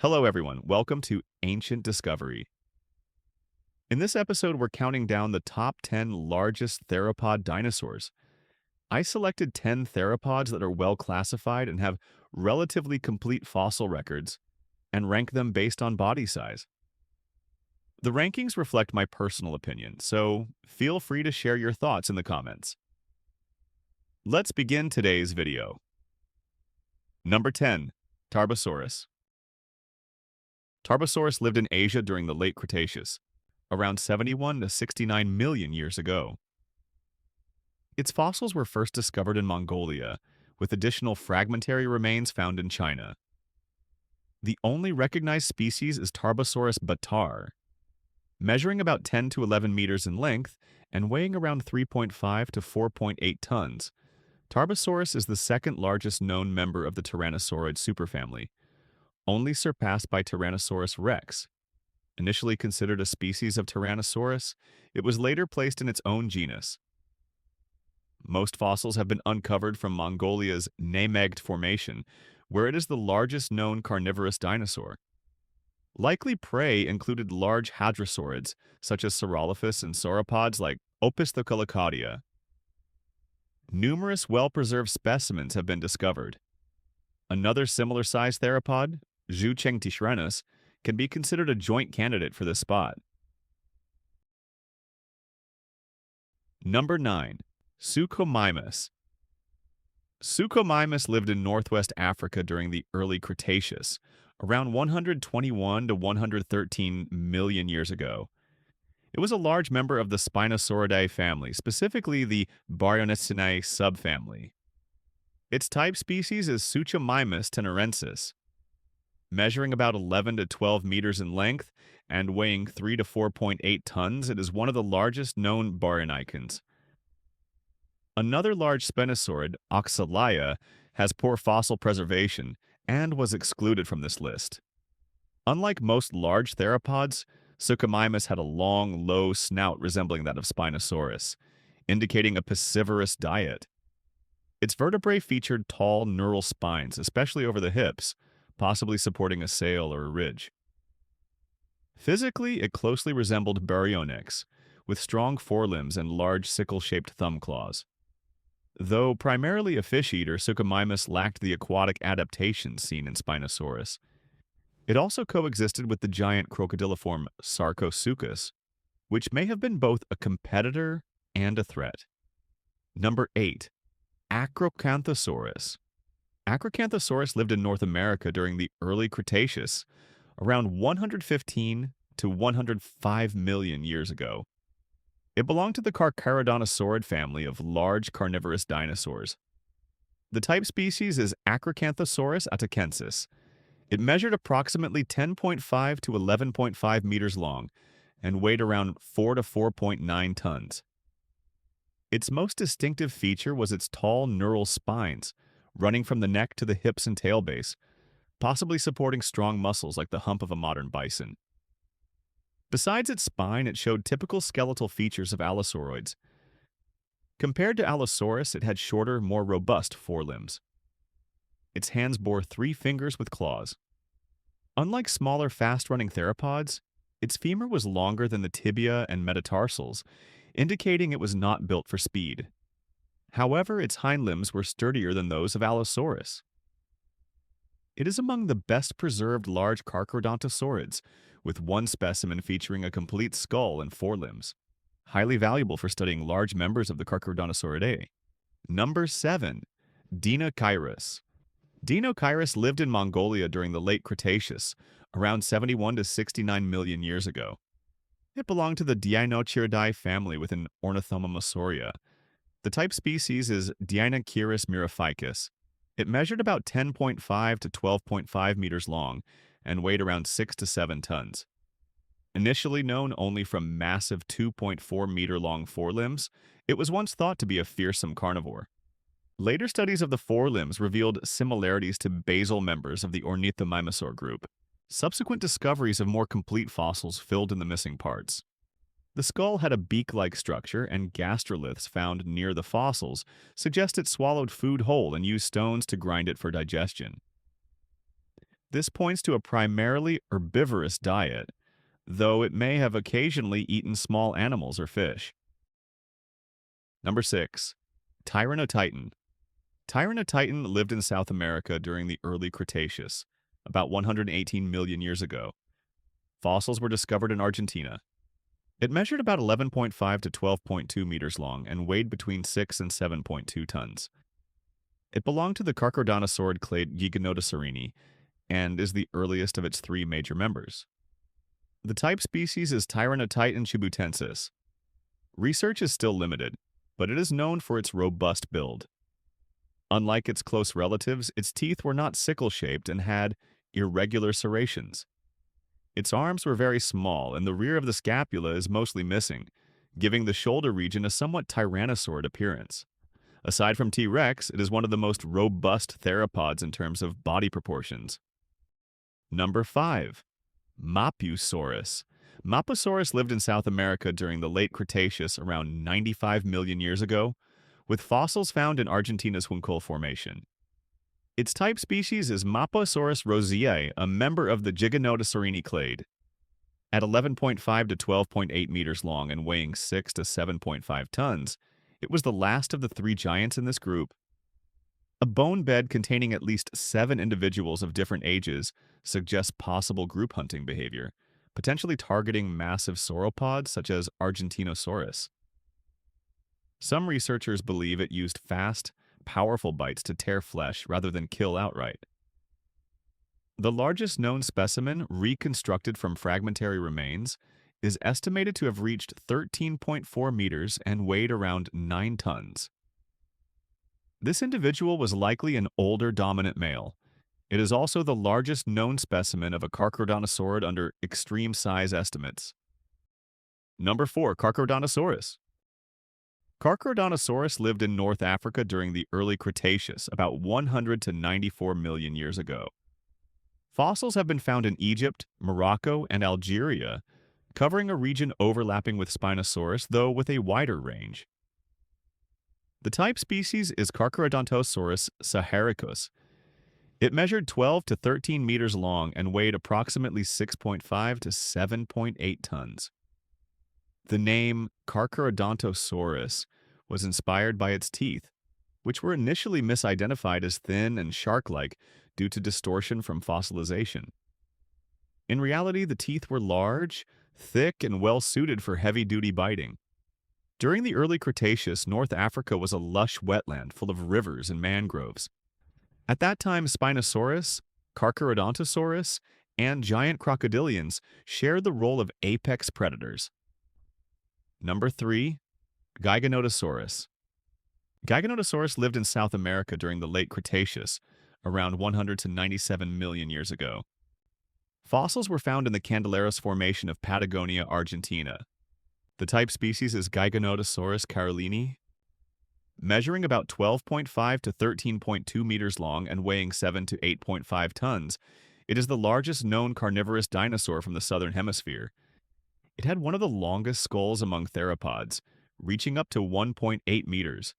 Hello, everyone. Welcome to Ancient Discovery. In this episode, we're counting down the top 10 largest theropod dinosaurs. I selected 10 theropods that are well classified and have relatively complete fossil records, and rank them based on body size. The rankings reflect my personal opinion, so feel free to share your thoughts in the comments. Let's begin today's video. Number 10. Tarbosaurus. Tarbosaurus lived in Asia during the late Cretaceous, around 71 to 69 million years ago. Its fossils were first discovered in Mongolia, with additional fragmentary remains found in China. The only recognized species is Tarbosaurus batar. Measuring about 10 to 11 meters in length and weighing around 3.5 to 4.8 tons, Tarbosaurus is the second largest known member of the Tyrannosaurid superfamily, only surpassed by Tyrannosaurus rex. Initially considered a species of Tyrannosaurus, it was later placed in its own genus. Most fossils have been uncovered from Mongolia's Nemegt Formation, where it is the largest known carnivorous dinosaur. Likely prey included large hadrosaurids, such as Saurolophus, and sauropods like Opisthocalycadia. Numerous well-preserved specimens have been discovered. Another similar-sized theropod, Tyrannosaurus, can be considered a joint candidate for this spot. Number 9. Succommus. Succommus lived in northwest Africa during the early Cretaceous, around 121 to 113 million years ago. It was a large member of the Spinosauridae family, specifically the Baryonychinae subfamily. Its type species is Succommus tenerensis. Measuring about 11 to 12 meters in length and weighing 3 to 4.8 tons, it is one of the largest known baryonychins. Another large spinosaurid, Oxalia, has poor fossil preservation and was excluded from this list. Unlike most large theropods, Succommus had a long, low snout resembling that of Spinosaurus, indicating a piscivorous diet. Its vertebrae featured tall neural spines, especially over the hips, possibly supporting a sail or a ridge. Physically, it closely resembled Baryonyx, with strong forelimbs and large sickle-shaped thumb claws. Though primarily a fish-eater, Succommus lacked the aquatic adaptations seen in Spinosaurus. It also coexisted with the giant crocodiliform Sarcosuchus, which may have been both a competitor and a threat. Number 8. Acropanthossaurus. Acropanthossaurus lived in North America during the early Cretaceous, around 115 to 105 million years ago. It belonged to the Carcharodontosaurid family of large carnivorous dinosaurs. The type species is Acropanthossaurus atachensis. It measured approximately 10.5 to 11.5 meters long and weighed around 4 to 4.9 tons. Its most distinctive feature was its tall neural spines, running from the neck to the hips and tailbase, possibly supporting strong muscles like the hump of a modern bison. Besides its spine, it showed typical skeletal features of allosauroids. Compared to Allosaurus, it had shorter, more robust forelimbs. Its hands bore 3 fingers with claws. Unlike smaller, fast-running theropods, its femur was longer than the tibia and metatarsals, indicating it was not built for speed. However, its hind limbs were sturdier than those of Allosaurus. It is among the best-preserved large Carcharodontosaurids, with one specimen featuring a complete skull and forelimbs, highly valuable for studying large members of the Carcharodontosauridae. Number 7. Deinocheirus. Deinocheirus lived in Mongolia during the late Cretaceous, around 71 to 69 million years ago. It belonged to the Deinocheiridae family within Ornithomimosauria. The type species is Deinocheirus mirificus. It measured about 10.5 to 12.5 meters long and weighed around 6 to 7 tons. Initially known only from massive 2.4-meter-long forelimbs, it was once thought to be a fearsome carnivore. Later studies of the forelimbs revealed similarities to basal members of the Ornithomimosaur group. Subsequent discoveries of more complete fossils filled in the missing parts. The skull had a beak-like structure, and gastroliths found near the fossils suggest it swallowed food whole and used stones to grind it for digestion. This points to a primarily herbivorous diet, though it may have occasionally eaten small animals or fish. Number 6. Tyrannotitan. Tyrannotitan lived in South America during the early Cretaceous, about 118 million years ago. Fossils were discovered in Argentina. It measured about 11.5 to 12.2 meters long and weighed between 6 and 7.2 tons. It belonged to the Carcharodontosaurus clade Gygonotaurus and is the earliest of its three major members. The type species is Tyrannotitan chibutensis. Research is still limited, but it is known for its robust build. Unlike its close relatives, its teeth were not sickle-shaped and had irregular serrations. Its arms were very small, and the rear of the scapula is mostly missing, giving the shoulder region a somewhat tyrannosaurid appearance. Aside from T-Rex, it is one of the most robust theropods in terms of body proportions. Number 5. Mapusaurus. Mapusaurus lived in South America during the late Cretaceous around 95 million years ago, with fossils found in Argentina's Huancul Formation. Its type species is Mapusaurus rosei, a member of the Gygonotaurus clade. At 11.5 to 12.8 meters long and weighing 6 to 7.5 tons, it was the last of the three giants in this group. A bone bed containing at least 7 individuals of different ages suggests possible group hunting behavior, potentially targeting massive sauropods such as Argentinosaurus. Some researchers believe it used fast, powerful bites to tear flesh rather than kill outright. The largest known specimen, reconstructed from fragmentary remains, is estimated to have reached 13.4 meters and weighed around 9 tons. This individual was likely an older dominant male. It is also the largest known specimen of a Carcharodontosaurus under extreme size estimates. Number 4. Carcharodontosaurus. Carcharodontosaurus lived in North Africa during the early Cretaceous, about 100 to 94 million years ago. Fossils have been found in Egypt, Morocco, and Algeria, covering a region overlapping with Spinosaurus, though with a wider range. The type species is Carcharodontosaurus saharicus. It measured 12 to 13 meters long and weighed approximately 6.5 to 7.8 tons. The name Carcharodontosaurus was inspired by its teeth, which were initially misidentified as thin and shark-like due to distortion from fossilization. In reality, the teeth were large, thick, and well-suited for heavy-duty biting. During the early Cretaceous, North Africa was a lush wetland full of rivers and mangroves. At that time, Spinosaurus, Carcharodontosaurus, and giant crocodilians shared the role of apex predators. Number 3. Gygonotaurus. Gygonotaurus lived in South America during the late Cretaceous, around 100 to 97 million years ago. Fossils were found in the Cordilleras Formation of Patagonia, Argentina. The type species is Gygonotosaurus carolini. Measuring about 12.5 to 13.2 meters long and weighing 7 to 8.5 tons, it is the largest known carnivorous dinosaur from the southern hemisphere. It had one of the longest skulls among theropods, reaching up to 1.8 meters.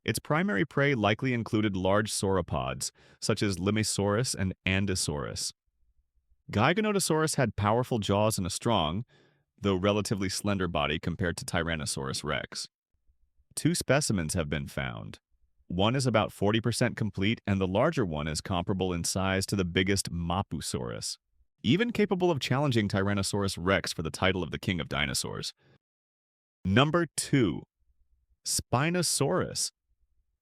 Its primary prey likely included large sauropods, such as Limosaurus and Andosaurus. Gygonotosaurus had powerful jaws and a strong, though relatively slender body compared to Tyrannosaurus rex. 2 specimens have been found. One is about 40% complete, and the larger one is comparable in size to the biggest Mapusaurus, even capable of challenging Tyrannosaurus rex for the title of the king of dinosaurs. Number 2. Spinosaurus.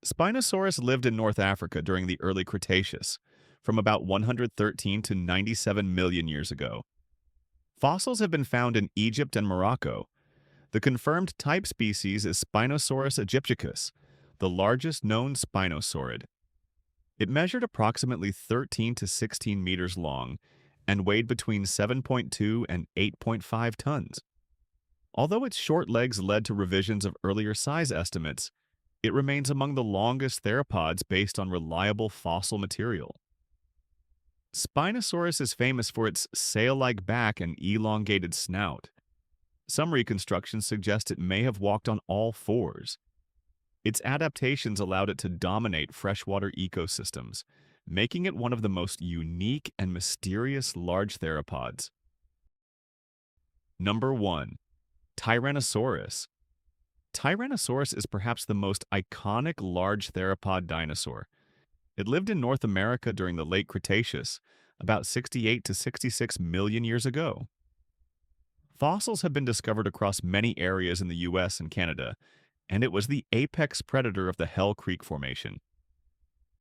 Spinosaurus lived in North Africa during the early Cretaceous, from about 113 to 97 million years ago. Fossils have been found in Egypt and Morocco. The confirmed type species is Spinosaurus aegyptiacus, the largest known spinosaurid. It measured approximately 13 to 16 meters long and weighed between 7.2 and 8.5 tons. Although its short legs led to revisions of earlier size estimates, it remains among the longest theropods based on reliable fossil material. Spinosaurus is famous for its sail-like back and elongated snout. Some reconstructions suggest it may have walked on all fours. Its adaptations allowed it to dominate freshwater ecosystems, making it one of the most unique and mysterious large theropods. Number 1. Tyrannosaurus. Tyrannosaurus is perhaps the most iconic large theropod dinosaur. It lived in North America during the late Cretaceous, about 68 to 66 million years ago. Fossils have been discovered across many areas in the US and Canada, and it was the apex predator of the Hell Creek Formation.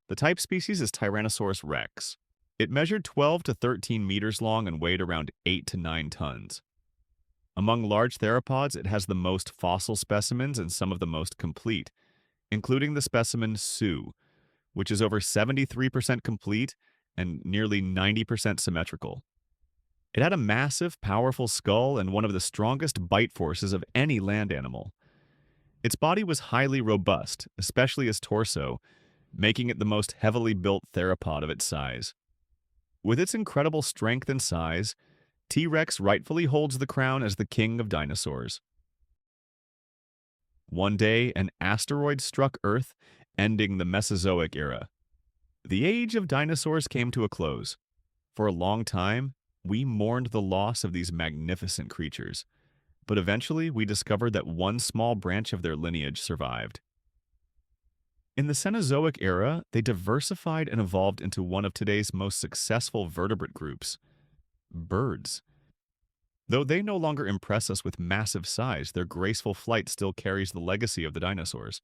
The type species is Tyrannosaurus rex. It measured 12 to 13 meters long and weighed around 8 to 9 tons. Among large theropods, it has the most fossil specimens and some of the most complete, including the specimen Sue, which is over 73% complete and nearly 90% symmetrical. It had a massive, powerful skull and one of the strongest bite forces of any land animal. Its body was highly robust, especially its torso, making it the most heavily built theropod of its size. With its incredible strength and size, T-Rex rightfully holds the crown as the king of dinosaurs. One day, an asteroid struck Earth, ending the Mesozoic era. The age of dinosaurs came to a close. For a long time, we mourned the loss of these magnificent creatures, but eventually we discovered that one small branch of their lineage survived. In the Cenozoic era, they diversified and evolved into one of today's most successful vertebrate groups, birds. Though they no longer impress us with massive size, their graceful flight still carries the legacy of the dinosaurs.